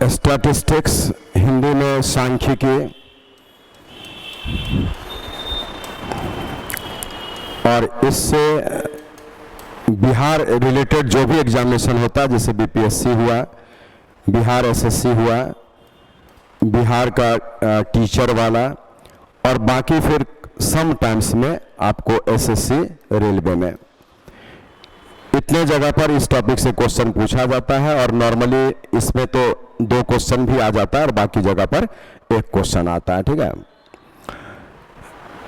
Statistics, Hindi में सांख्यिकी, और इससे बिहार रिलेटेड जो भी एग्जामिनेशन होता है, जैसे बीपीएससी हुआ, बिहार एसएससी हुआ, बिहार का टीचर वाला, और बाकी फिर सम टाइम्स में आपको एसएससी रेलवे में, इतने जगह पर इस टॉपिक से क्वेश्चन पूछा जाता है। और नॉर्मली इसमें तो 2 क्वेश्चन भी आ जाता है और बाकी जगह पर 1 क्वेश्चन आता है। ठीक है,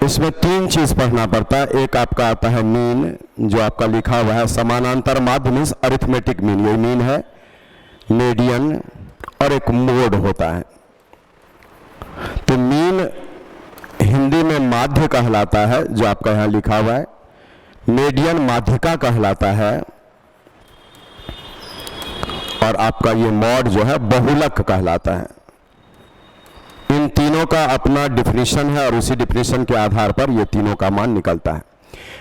इसमें 3 चीज पढ़ना पड़ता है। एक आपका आता है मीन, जो आपका लिखा हुआ है समानांतर माध्य मीन्स अरिथमेटिक मीन, ये मीन है, मीडियन, और एक मोड होता है। तो मीन हिंदी में माध्य कहलाता है, जो आपका यहां लिखा हुआ है। मीडियन माध्यिका कहलाता है, और आपका ये मॉड जो है बहुलक कहलाता है। इन तीनों का अपना डिफिनीशन है और उसी डिफिनीशन के आधार पर ये तीनों का मान निकलता है।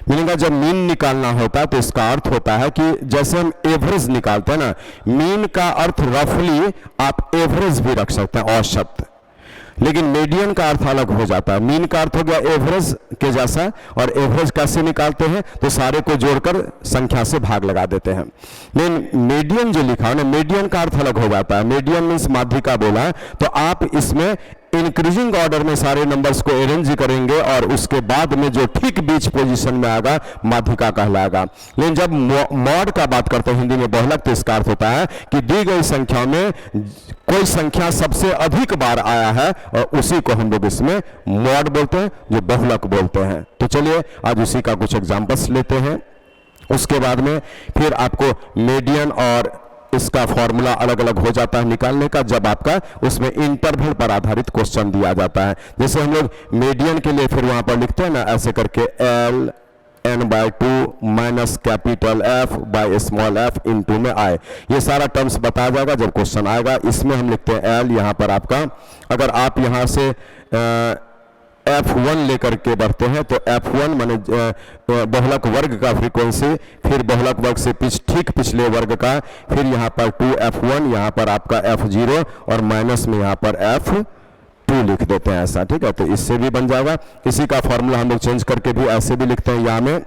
मीनिंग जब मीन निकालना होता है तो इसका अर्थ होता है कि जैसे हम एवरेज निकालते हैं ना, मीन का अर्थ रफली आप एवरेज भी रख सकते हैं, औसत, लेकिन मीडियन का अर्थ अलग हो जाता है। मीन का अर्थ हो गया एवरेज के जैसा, और एवरेज कैसे निकालते हैं तो सारे को जोड़कर संख्या से भाग लगा देते हैं। लेकिन मीडियन जो लिखा है ना, मीडियन का अर्थ अलग हो जाता है। मीडियन मीन्स माध्यिका बोला है, तो आप इसमें इंक्रीजिंग ऑर्डर में सारे नंबर्स को अरेंज करेंगे और उसके बाद में जो ठीक बीच पोजीशन में आएगा माध्यिका कहलाएगा। लेकिन जब मॉड का बात करते हैं हिंदी में बहुलक, तो इसका अर्थ होता है कि दी गई संख्या में कोई संख्या सबसे अधिक बार आया है और उसी को हम लोग इसमें मॉड बोलते हैं, जो बहुलक बोलते हैं। तो चलिए आज उसी का कुछ एग्जांपल्स लेते हैं। उसके बाद में फिर आपको मीडियन और इसका फॉर्मूला अलग अलग हो जाता है निकालने का, जब आपका उसमें इंटरवल पर आधारित क्वेश्चन दिया जाता है। जैसे हम लोग मीडियन के लिए फिर वहां पर लिखते हैं ना, ऐसे करके L n/2 minus capital F by small f into में I, ये सारा टर्म्स बताया जाएगा जब क्वेश्चन आएगा। इसमें हम लिखते हैं L, यहाँ पर आपका अगर आप यहाँ से F1 लेकर के बढ़ते हैं तो F1 माने बहुलक वर्ग का फ्रीक्वेंसी, फिर बहुलक वर्ग से ठीक पिछले वर्ग का, फिर यहाँ पर 2F1, यहाँ पर आपका F0, और माइनस में यहाँ पर F2 लिख देते हैं ऐसा। ठीक है, तो इससे भी बन जाएगा। इसी का फॉर्मूला हम लोग चेंज करके भी ऐसे भी लिखते हैं। यहाँ में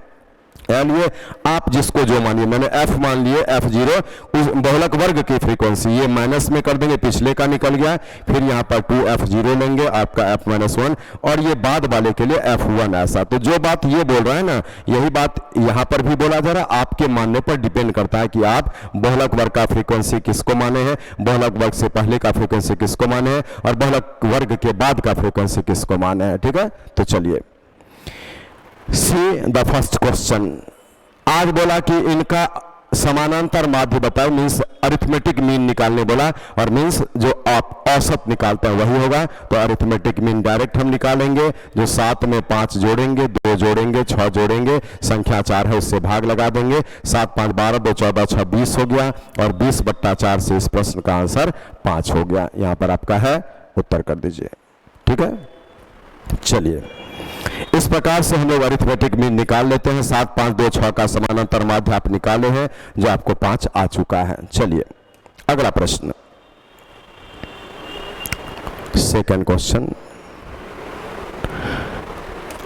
एल, ये आप जिसको जो मानिए, मैंने F मान लिए, F0 उस बहुलक वर्ग की फ्रीक्वेंसी, ये माइनस में कर देंगे, पिछले का निकल गया, फिर यहाँ पर 2F0 लेंगे, आपका F-1, और ये बाद वाले के लिए F1 ऐसा। तो जो बात ये बोल रहा है ना, यही बात यहाँ पर भी बोला जा रहा है। आपके मानने पर डिपेंड करता है कि आप बहुलक वर्ग का फ्रीक्वेंसी किसको माने हैं, बहुलक वर्ग से पहले का फ्रीक्वेंसी किसको माने हैं, और बहुलक वर्ग के बाद का फ्रीक्वेंसी किसको माने हैं। ठीक है, तो चलिए सी द फर्स्ट क्वेश्चन। आज बोला कि इनका समानांतर माध्य बताओ, मीन्स अरिथमेटिक मीन निकालने बोला, और मीन्स जो आप औसत निकालते हैं वही होगा। तो अरिथमेटिक मीन डायरेक्ट हम निकालेंगे, जो 7 में 5 जोड़ेंगे, 2 जोड़ेंगे, 6 जोड़ेंगे, संख्या 4 है उससे भाग लगा देंगे, 7 5 12, 2 14, 6 20 हो गया, और 20/4 से इस प्रश्न का आंसर 5 हो गया। यहाँ पर आपका है, उत्तर कर दीजिए। ठीक है, चलिए इस प्रकार से हम लोग अरिथमेटिक मीन निकाल लेते हैं। 7 5 2 6 का समानांतर माध्य आप निकाले हैं, जो आपको 5 आ चुका है। चलिए अगला प्रश्न, सेकंड क्वेश्चन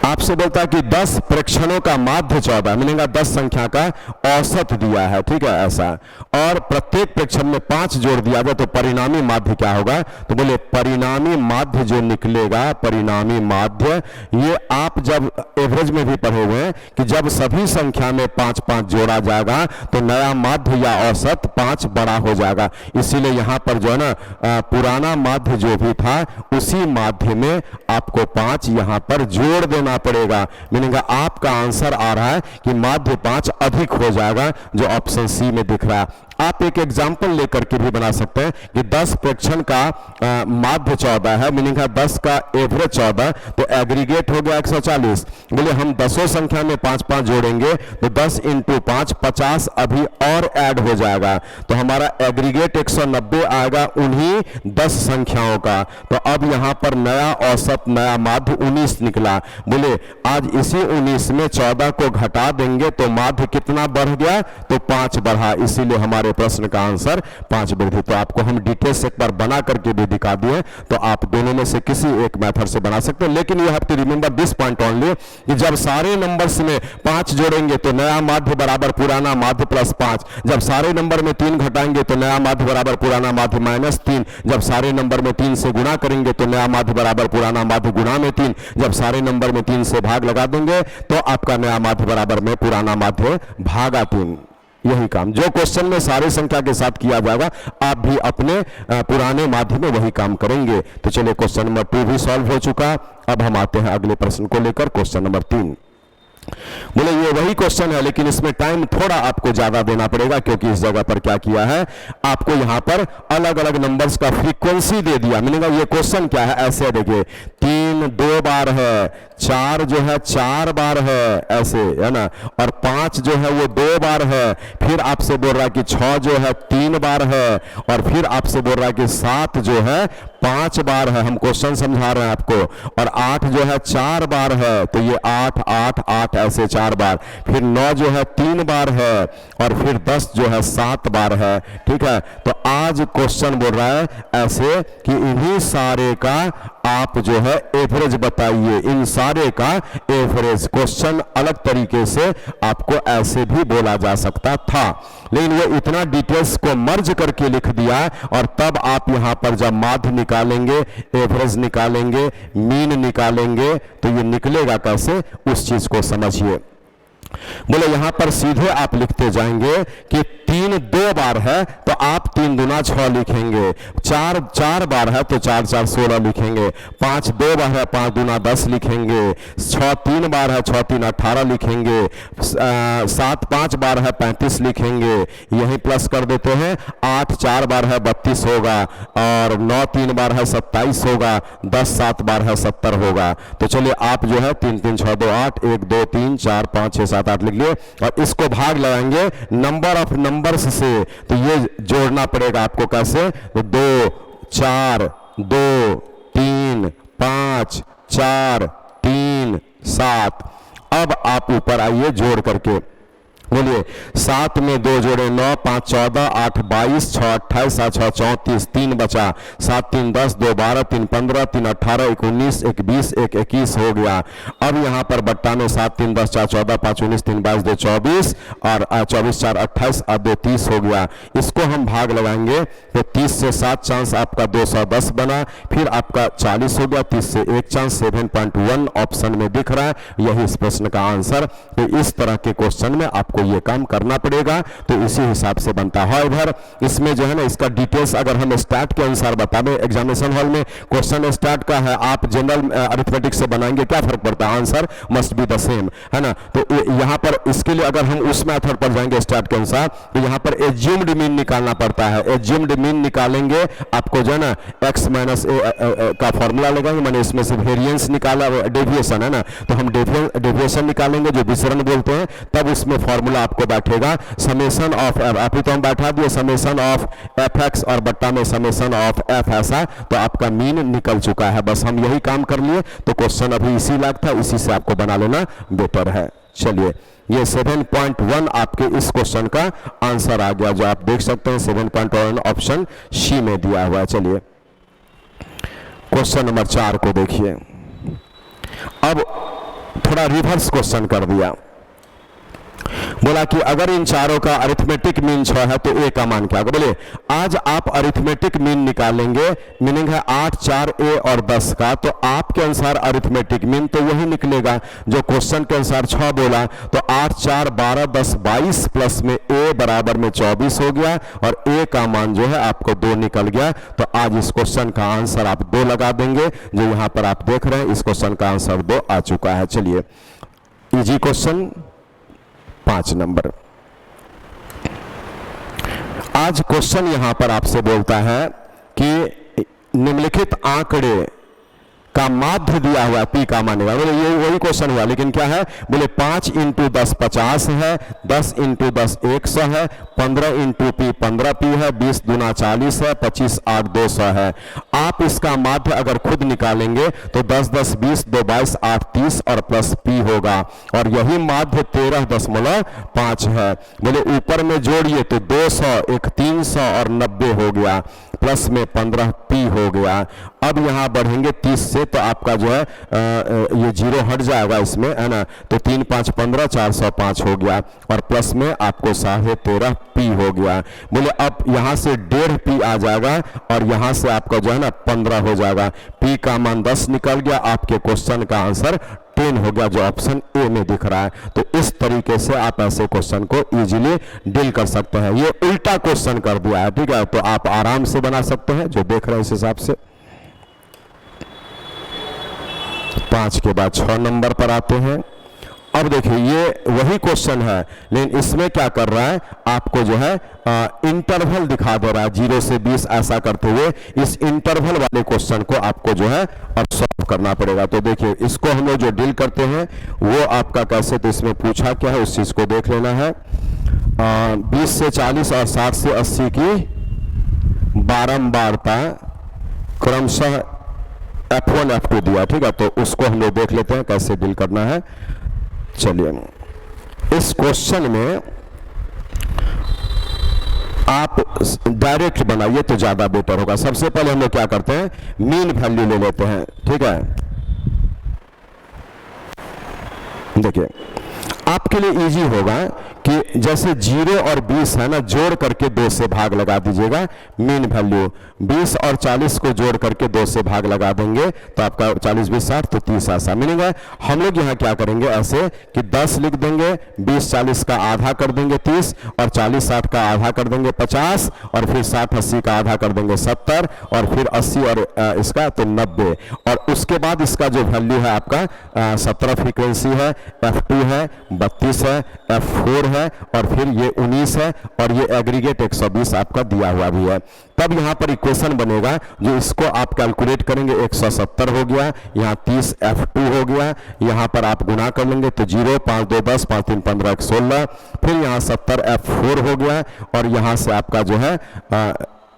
आपसे बोलता है कि 10 प्रेक्षणों का माध्य 14, मिलेगा 10 संख्या का औसत दिया है। ठीक है, ऐसा, और प्रत्येक प्रेक्षण में 5 जोड़ दिया जाए तो परिणामी माध्य क्या होगा। तो बोले परिणामी माध्य जो निकलेगा, परिणामी माध्य, ये आप जब एवरेज में भी पढ़े हुए हैं कि जब सभी संख्या में 5 5 जोड़ा जाएगा तो नया माध्य या औसत 5 बड़ा हो जाएगा। इसीलिए यहाँ पर जो है ना, पुराना माध्य जो भी था उसी माध्य में आपको 5 यहाँ पर जोड़ देना पड़ेगा। मीनिंग आपका आंसर आ रहा है कि माध्य 5 अधिक हो जाएगा, जो ऑप्शन सी में दिख रहा है। आप एक एग्जाम्पल लेकर के भी बना सकते हैं कि 10 प्रेक्षण का माध्य 14 है, मीनिंग 10 का एवरेज 14, तो एग्रीगेट हो गया 140। बोले हम 10 संख्या में 5 5 जोड़ेंगे तो 10 × 5 50 अभी और ऐड हो जाएगा, तो हमारा एग्रीगेट 190 आएगा उन्हीं 10 संख्याओं का। तो अब यहाँ पर नया औसत, नया माध्य 19 निकला। बोले आज इसी 19 में 14 को घटा देंगे तो माध्य कितना बढ़ गया, तो 5 बढ़ा। इसीलिए हमारे हमारे प्रश्न का आंसर 5 वृद्धि। तो आपको हम डिटेल्स एक बार बना करके भी दिखा दिए, तो आप दोनों में से किसी एक मेथड से बना सकते हैं। लेकिन you have to remember this point only कि जब सारे नंबर्स में 5 जोड़ेंगे तो नया माध्य बराबर पुराना माध्य प्लस 5, जब सारे नंबर में 3 घटाएंगे तो नया माध्य बराबर पुराना माध्य माइनस 3, जब सारे नंबर में 3 से गुणा करेंगे तो नया माध्य बराबर पुराना माध्य गुणा में 3, जब सारे नंबर में 3 से भाग लगा देंगे तो आपका नया माध्य बराबर में पुराना माध्य भागा 3। यही काम जो क्वेश्चन में सारी संख्या के साथ किया जाएगा, आप भी अपने पुराने माध्य में वही काम करेंगे। तो चलिए क्वेश्चन नंबर 2 भी सॉल्व हो चुका। अब हम आते हैं अगले प्रश्न को लेकर, क्वेश्चन नंबर 3। बोले ये वही क्वेश्चन है लेकिन इसमें टाइम थोड़ा आपको ज्यादा देना पड़ेगा, क्योंकि इस जगह पर क्या किया है, आपको यहां पर अलग अलग नंबर्स का फ्रीक्वेंसी दे दिया। मिलेगा ये क्वेश्चन क्या है, ऐसे देखिए 3 2 बार है, 4 जो है 4 बार है, ऐसे है ना, और 5 जो है वो 2 बार है, फिर आपसे बोल रहा है कि 6 जो है 3 बार है, और फिर आपसे बोल रहा है कि 7 जो है 5 बार है। हम क्वेश्चन समझा रहे हैं आपको। और 8 जो है 4 बार है, तो ये 8 8 8 ऐसे 4 बार, फिर 9 जो है 3 बार है, और फिर 10 जो है 7 बार है। ठीक है, तो आज क्वेश्चन बोल रहा है ऐसे कि इन्हीं सारे का आप जो है एवरेज बताइए, इन सारे का एवरेज। क्वेश्चन अलग तरीके से आपको ऐसे भी बोला जा सकता था, लेकिन वो इतना डिटेल्स को मर्ज करके लिख दिया, और तब आप यहां पर जब माध्य निकालेंगे, एवरेज निकालेंगे, मीन निकालेंगे, तो ये निकलेगा कैसे, उस चीज को समझिए। बोले यहां पर सीधे आप लिखते जाएंगे कि 3 2 बार है तो आप 3 दूना 6 लिखेंगे, 4 4 बार है तो 4 4 16 लिखेंगे, 5 2 बार है 5 दूना 10 लिखेंगे, 6 3 बार है 6 3 18 लिखेंगे, 7 5 बार है 35 लिखेंगे, यही प्लस कर देते हैं, 8 4 बार है 32 होगा, और 9 3 बार है 27 होगा, 10 7 बार है 70 होगा। तो चलिए आप जो है 3 3 6 2 8 1 2 3 4 5 6 7 8 लिख लिए, और इसको भाग लगाएंगे नंबर ऑफ नंबर्स से, तो ये जोड़ना पड़ेगा आपको कैसे, तो 2 4 2 3 5 4 3 7। अब आप ऊपर आइए जोड़ करके, बोलिए 7 में 2 जोड़े 9 5 14 8 22 6 28 7 6 34 3 बचा, 7 3 10 2 12 3 15 3 18 19 1 20 1 21 हो गया। अब यहाँ पर बट्टा में 7 3 10 4 14 5 19 3 22 2 24 और 24 4 28 और 2 30 हो गया। इसको हम भाग लगाएंगे तो 30 से 7 चांस आपका 210 बना, फिर आपका 40 हो गया, 30 से 1 चांस 7.1 ऑप्शन में दिख रहा है, यही इस प्रश्न का आंसर। तो इस तरह के क्वेश्चन में आपको ये काम करना पड़ेगा, तो इसी हिसाब से बनता है। इधर इसमें जो है ना, इसका डिटेल्स अगर हम स्टार्ट के अनुसार बता दें, एग्जामिनेशन हॉल में क्वेश्चन स्टार्ट का है, आप जनरल अरिथमेटिक से बनाएंगे, क्या फर्क पड़ता है, answer must be the same, है ना। तो यहाँ पर इसके लिए अगर हम उस मेथड पर जाएंगे स्टार्ट के अनुसार, तो यहाँ पर एज्यूम्ड मीन निकालना पड़ता है। एज्यूम्ड मीन निकालेंगे, आपको जो है ना x माइनस ए का फॉर्मूला लगाएंगे, मैंने इसमें से वेरिएंस निकाला, डेविएशन है ना, तो हम डेविएशन निकालेंगे जो विसरण बोलते हैं, तब उसमें फॉर्मूला आपको बैठेगा समेशन ऑफ एफ, अभी तो हम बैठा दिए समेशन ऑफ एफ एक्स और बट्टा में समेशन ऑफ एफ, ऐसा तो आपका मीन निकल चुका है। बस हम यही काम कर लिए, तो क्वेश्चन अभी इसी लायक था, इसी से आपको बना लेना बेटर है। चलिए ये 7.1 आपके इस क्वेश्चन का आंसर आ गया, जो आप देख सकते हैं 7.1 ऑप्शन सी में दिया हुआ है। चलिए क्वेश्चन नंबर 4 को देखिए, अब थोड़ा रिवर्स क्वेश्चन कर दिया। बोला कि अगर इन चारों का अरिथमेटिक मीन 6 है तो ए का मान क्या होगा। बोले आज आप अरिथमेटिक मीन निकालेंगे, मीनिंग है 8 4 ए और 10 का, तो आपके अनुसार अरिथमेटिक मीन तो वही निकलेगा जो क्वेश्चन के अनुसार 6 बोला, तो 8 4 12 10 22 प्लस में ए बराबर में 24 हो गया, और ए का मान जो है आपको 2 निकल गया। तो आज इस क्वेश्चन का आंसर आप 2 लगा देंगे, जो यहां पर आप देख रहे हैं इस क्वेश्चन का आंसर 2 आ चुका है। चलिए इजी क्वेश्चन 5 नंबर। आज क्वेश्चन यहां पर आपसे बोलता है कि निम्नलिखित आंकड़े का माध्य दिया हुआ है, पी का मान बोले ये वही क्वेश्चन हुआ, लेकिन क्या है बोले 5 इंटू 10 50 है, 10 इंटू 10 100 है, 15 इंटू पी 15 पी है, 20 दूना 40 है, 25 8 200 है। आप इसका माध्य अगर खुद निकालेंगे तो 10 10 20 2 22 8 30 और प्लस पी होगा, और यही माध्य 13.5 है। बोले ऊपर में जोड़िए तो 200 एक 300 और 90 हो गया, प्लस में 15 पी हो गया। अब यहाँ बढ़ेंगे 30 से तो आपका जो है ये जीरो हट जाएगा इसमें, है ना, तो 3 5 15 405 हो गया, और प्लस में आपको 13.5 पी हो गया। बोले अब यहाँ से 1.5 पी आ जाएगा, और यहाँ से आपका जो है ना 15 हो जाएगा। पी का मान 10 निकल गया, आपके क्वेश्चन का आंसर 10 हो गया, जो ऑप्शन ए में दिख रहा है। तो इस तरीके से आप ऐसे क्वेश्चन को इजीली डील कर सकते हैं। ये उल्टा क्वेश्चन कर दिया है, ठीक है, तो आप आराम से बना सकते हैं जो देख रहे हैं इस हिसाब से। 5 के बाद 6 नंबर पर आते हैं। अब देखिए ये वही क्वेश्चन है, लेकिन इसमें क्या कर रहा है, आपको जो है इंटरवल दिखा दे रहा है 0 से 20 ऐसा करते हुए। इस इंटरवल वाले क्वेश्चन को आपको जो है अब सॉल्व करना पड़ेगा। तो देखिए इसको हम लोग जो डील करते हैं वो आपका कैसे, तो इसमें पूछा क्या है उस चीज को देख लेना है। 20 से 40 और 60 से 80 की बारंबारता क्रमशः F1 F2 दिया, ठीक है, तो उसको हम लोग देख लेते हैं कैसे डील करना है। चलिए इस क्वेश्चन में आप डायरेक्ट बनाइए तो ज्यादा बेटर होगा। सबसे पहले हम लोग क्या करते हैं, मीन वैल्यू ले लेते हैं, ठीक है। देखिए आपके लिए इजी होगा कि जैसे 0 और 20 है ना, जोड़ करके 2 से भाग लगा दीजिएगा। मीन वैल्यू 20 और 40 को जोड़ करके 2 से भाग लगा देंगे तो आपका 40 20 60 तो 30 ऐसा मिलेगा। हम लोग यहाँ क्या करेंगे ऐसे कि 10 लिख देंगे, 20 40 का आधा कर देंगे 30, और 40 60 का आधा कर देंगे 50, और फिर 60 80 का आधा कर देंगे 70, और फिर 80 और इसका तो 90, और उसके बाद इसका जो वैल्यू है आपका 17 फ्रीक्वेंसी है, F2 है, 32 है, F4 है, और फिर ये 19 है, और ये एग्रीगेट 120 आपका दिया हुआ भी है। तब यहाँ पर इक्वेशन बनेगा जो इसको आप कैलकुलेट करेंगे 170 हो गया, यहाँ 30 F2 हो गया, यहाँ पर आप गुना कर लेंगे तो 0 5 2 10 5 3 15 1 16, फिर यहाँ 70 F4 हो गया, और यहाँ से आपका जो है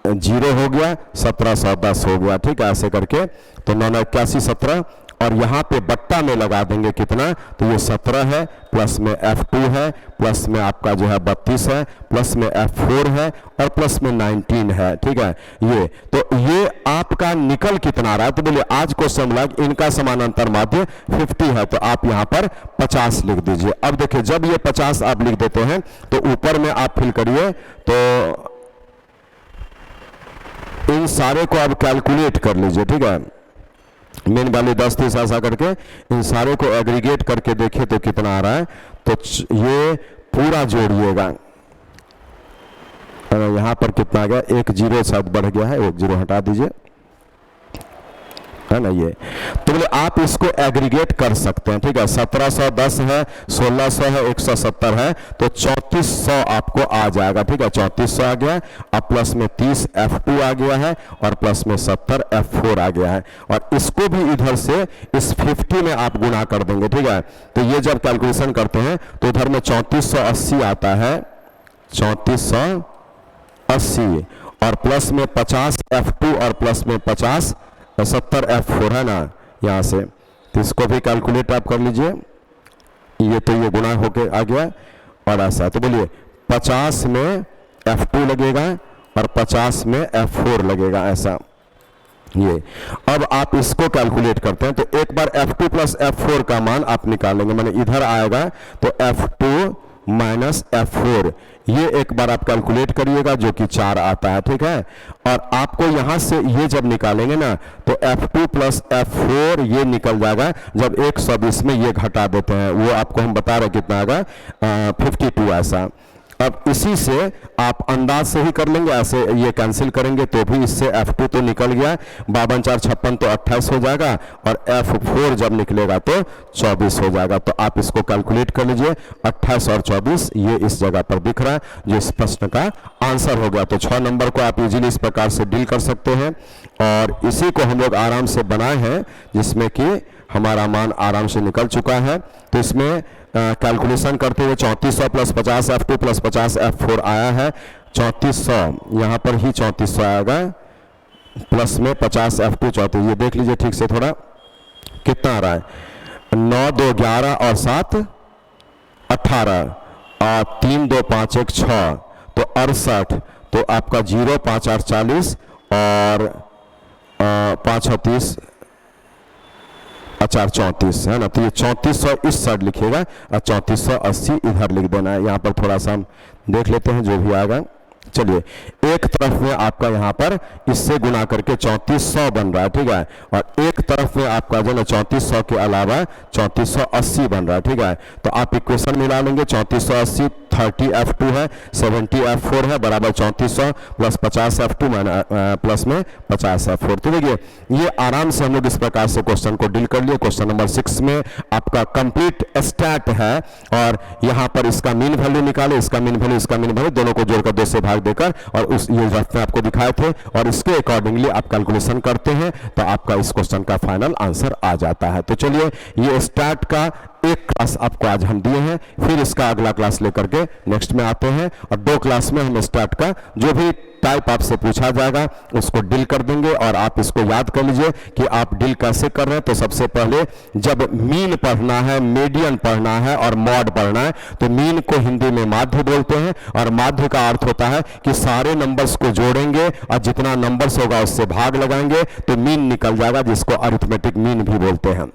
0 हो गया, 1710 हो गया, ठीक है, ऐसे करके तो 9 9 81 17, और यहाँ पे बट्टा में लगा देंगे कितना, तो ये 17 है, प्लस में F2 है, प्लस में आपका जो है 32 है, प्लस में F4 है, और प्लस में 19 है, ठीक है। ये तो ये आपका निकल कितना रहा है, तो बोलिए आज क्वेश्चन लग इनका समानांतर माध्य 50 है, तो आप यहाँ पर 50 लिख दीजिए। अब देखिए जब ये 50 आप लिख देते हैं तो ऊपर में आप फिल करिए, तो इन सारे को आप कैलकुलेट कर लीजिए, ठीक है। मेन वाले 10 30 ऐसा करके इन सारे को एग्रीगेट करके देखिए तो कितना आ रहा है, तो ये पूरा जोड़िएगा। यहाँ पर कितना आ गया, 1 0 शायद बढ़ गया है, 1 0 हटा दीजिए, है ना ये। तो बोले आप इसको एग्रीगेट कर सकते हैं, ठीक है। 1710 है, 1600 है, 170 है, तो 3400 आपको आ जाएगा, ठीक है। 3400 आ गया, अब प्लस में 30 F2 आ गया है, और प्लस में 70 F4 आ गया है, और इसको भी इधर से इस 50 में आप गुना कर देंगे, ठीक है। तो ये जब कैलकुलेशन करते हैं तो इधर में 3480 आता है, 3480, और प्लस में 50 F2, और प्लस में 50 70 F4 है ना यहाँ से, तो इसको भी कैलकुलेट आप कर लीजिए। ये तो ये गुना होके आ गया, और ऐसा तो बोलिए 50 में F2 लगेगा और 50 में F4 लगेगा, ऐसा ये। अब आप इसको कैलकुलेट करते हैं तो एक बार F2 प्लस F4 का मान आप निकालेंगे, माने इधर आएगा तो F2 माइनस F4, ये एक बार आप कैलकुलेट करिएगा जो कि 4 आता है, ठीक है। और आपको यहां से ये जब निकालेंगे ना तो F2 प्लस F4 ये निकल जाएगा, जब 120 में ये घटा देते हैं वो आपको हम बता रहे कितना आएगा 52 ऐसा। अब इसी से आप अंदाज से ही कर लेंगे, ऐसे ये कैंसिल करेंगे तो भी इससे F2 तो निकल गया, 52 4 56 तो 28 हो जाएगा, और F4 जब निकलेगा तो 24 हो जाएगा। तो आप इसको कैलकुलेट कर लीजिए, 28 और 24 ये इस जगह पर दिख रहा है, जो इस प्रश्न का आंसर हो गया। तो 6 नंबर को आप इजीली इस प्रकार से डील कर सकते हैं, और इसी को हम लोग आराम से बनाए हैं, जिसमें कि हमारा मान आराम से निकल चुका है। तो इसमें कैलकुलेशन करते हुए 3400 प्लस 50 F2 प्लस 50 F4 आया है, 3400 यहाँ पर ही 3400 आएगा, प्लस में 50 F2 34, ये देख लीजिए ठीक से थोड़ा कितना आ रहा है, 9 2 11 और 7 18 और 3 2 5 1 6, तो 68, तो आपका 0 5 8 40 और 5 30 4 34 है ना। तो ये 3400 इस साइड लिखिएगा और 3480 इधर लिख देना है। यहाँ पर थोड़ा सा हम देख लेते हैं जो भी आएगा। चलिए, एक तरफ में आपका यहाँ पर इससे गुना करके 3400 बन रहा है, ठीक है, और एक तरफ में आपका जो है 3400 के अलावा 3480 बन रहा है, ठीक है। तो आप इक्वेशन मिला लेंगे, 3480 30 F2 है, 70 F4 है, बराबर 3400 प्लस 50 F2 प्लस में 50 F4। तो देखिए ये आराम से हम लोग इस प्रकार से क्वेश्चन को डील कर लिए। क्वेश्चन नंबर 6 में आपका कंप्लीट स्टैट है, और यहाँ पर इसका मीन वैल्यू निकाले, इसका मीन वैल्यू, इसका मीन वैल्यू, दोनों को जोड़कर 2 से भाग देकर, और उस ये रफ में आपको दिखाए थे, और इसके अकॉर्डिंगली आप कैलकुलेशन करते हैं तो आपका इस क्वेश्चन का फाइनल आंसर आ जाता है। तो चलिए, ये स्टैट का एक क्लास आपको आज हम दिए हैं, फिर इसका अगला क्लास लेकर के नेक्स्ट में आते हैं, और 2 क्लास में हम स्टार्ट का जो भी टाइप आपसे पूछा जाएगा उसको डील कर देंगे। और आप इसको याद कर लीजिए कि आप डील कैसे कर रहे हैं। तो सबसे पहले जब मीन पढ़ना है, मीडियन पढ़ना है और मॉड पढ़ना है, तो मीन को हिंदी में माध्य बोलते हैं, और माध्य का अर्थ होता है कि सारे नंबर्स को जोड़ेंगे और जितना नंबर्स होगा उससे भाग लगाएंगे तो मीन निकल जाएगा, जिसको अरिथमेटिक मीन भी बोलते हैं।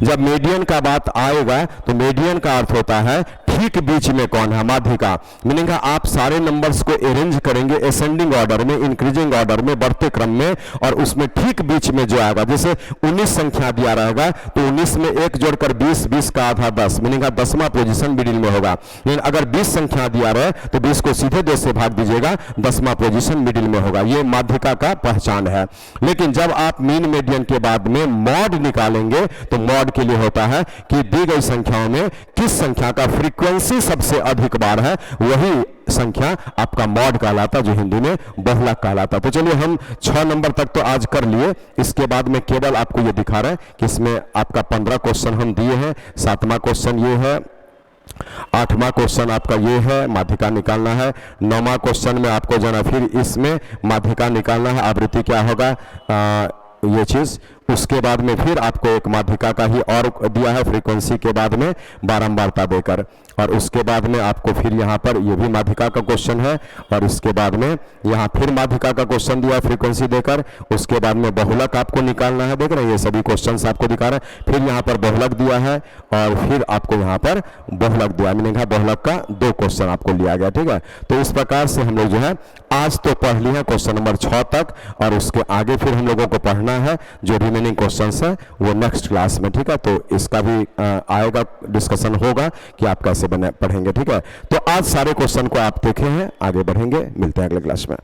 जब मीडियन का बात आएगा तो मीडियन का अर्थ होता है ठीक बीच में कौन है, माध्य का। मीनिंग आप सारे नंबर्स को अरेंज करेंगे असेंडिंग ऑर्डर में, इंक्रीजिंग ऑर्डर में, बढ़ते क्रम में, और उसमें ठीक बीच में जो आएगा, जैसे 19 संख्या दिया रहेगा तो 19 में 1 जोड़कर 20, 20 का आधा 10, मीनिंग 10वां पोजीशन मिडिल में होगा। लेकिन अगर 20 संख्या दिया रहे तो 20 को सीधे 2 से भाग दीजिएगा, 10वां पोजीशन मिडिल में होगा। ये माध्यिका का पहचान है। लेकिन जब आप मीन मीडियन के बाद में मॉड निकालेंगे तो मॉड के लिए होता है कि दी गई संख्याओं में किस संख्या का फ्रीक्वेंसी सबसे अधिक बार है, वही संख्या आपका मॉड कहलाता, जो हिंदी में बहुलक कहलाता। तो चलिए, हम 6 नंबर तक तो आज कर लिए। इसके बाद में केवल आपको ये दिखा रहा है कि इसमें आपका 15 क्वेश्चन हम दिए हैं। 7वां क्वेश्चन ये है, 8वां क्वेश्चन आपका ये है, माध्यिका निकालना है। 9वां क्वेश्चन में आपको जाना, फिर इसमें माध्यिका निकालना है, आवृत्ति क्या होगा ये चीज। उसके बाद में फिर आपको एक माध्यिका का ही और दिया है, फ्रीक्वेंसी के बाद में बारंबारता देकर, और उसके बाद में आपको फिर यहाँ पर ये भी माध्यिका का क्वेश्चन है, और इसके बाद में यहाँ फिर माध्यिका का क्वेश्चन दिया है फ्रीक्वेंसी देकर। उसके बाद में बहुलक आपको निकालना है, देख रहे हैं ये सभी क्वेश्चंस आपको दिखा रहे हैं। फिर यहाँ पर बहुलक दिया है, और फिर आपको यहाँ पर बहुलक दिया, मीनिंग बहुलक का 2 क्वेश्चन आपको लिया गया, ठीक है। तो इस प्रकार से हम लोग जो है आज तो पढ़ लिए हैं क्वेश्चन नंबर 6 तक, और उसके आगे फिर हम लोगों को पढ़ना है जो रिमेनिंग क्वेश्चंस है वो नेक्स्ट क्लास में, ठीक है। तो इसका भी आएगा, डिस्कशन होगा कि आप कैसे पढ़ेंगे, ठीक है। तो आज सारे क्वेश्चन को आप देखे हैं, आगे बढ़ेंगे, मिलते हैं अगले क्लास में।